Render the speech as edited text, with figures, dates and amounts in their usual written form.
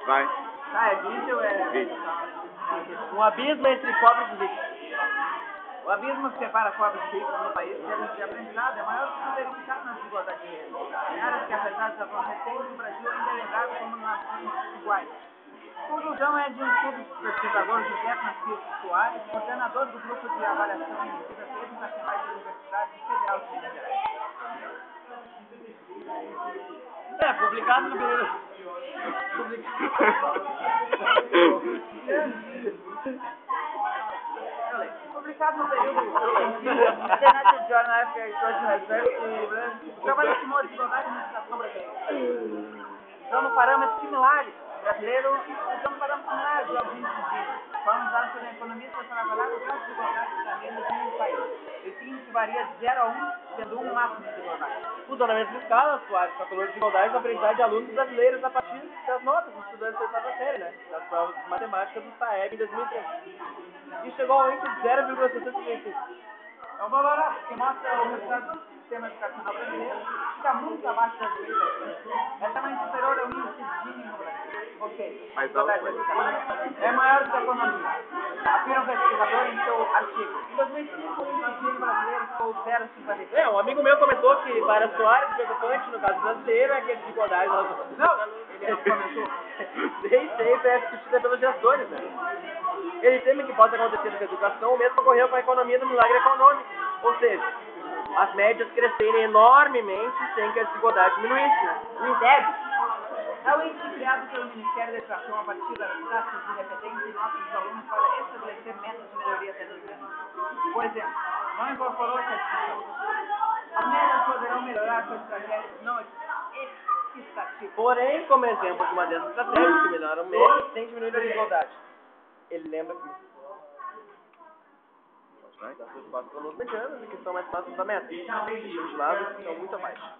Vai. Ah, é vídeo ou é... Vídeo. Um abismo entre pobres e ricos. O abismo que separa pobres e ricos no país, em termos de aprendizado, é maior que o verificado na desigualdade de renda. Em áreas que, apesar dos avanços recentes, o Brasil ainda é lembrado como nações desiguais. A conclusão é de um estudo do pesquisador José Francisco Soares, coordenador do grupo de avaliação em medidas educacionais da Universidade Federal de Minas Gerais. É, publicado no primeiro. Publicado no período International Journal of Social Research, o trabalho estimou a desigualdade na educação brasileira. Usando parâmetros similares brasileiros, usando parâmetros similares aos índices de foram usados por economistas para avaliar o grau de desigualdade da renda no país. Esse índice varia de 0 a 1, sendo 1 o máximo de desigualdade. Usando a mesma escala, Soares calculou a desigualdade da aprendizagem de alunos brasileiros a partir das notas dos estudantes da oitava série, né? Das provas de matemática do SAEB em 2013. E chegou ao índice de 0,635. É um valor alto, que mostra o resultado do sistema educacional brasileiro, que está muito abaixo das expectativas. É também superior ao índice Gini no Brasil. Ok. Mais alto. É maior que a economia, afirma o pesquisador em seu artigo. Em 2005, o índice Gini brasileiro ficou 0,53. É, um amigo meu comentou que para Soares, preocupante no caso brasileiro é que a desigualdade... Não, ele não comentou. Nem sempre é discutida pelos gestores, né? Ele teme que possa acontecer com a educação o mesmo que ocorreu com a economia do milagre econômico. Ou seja, as médias crescerem enormemente sem que a desigualdade diminuísse. O IDEB é o índice criado pelo Ministério da Educação a partir das taxas de repetência e notas dos alunos para estabelecer metas de melhoria acadêmica. Por exemplo, não incorporou essa discussão. As médias poderão melhorar com estratégias não estatísticas. Porém, como exemplo de uma dessas estratégias que melhoram médias sem diminuir a desigualdade. Ele lembra que das suas quatro alunos medianos e que são mais fáceis da meta. Os vestilados são muito abaixo.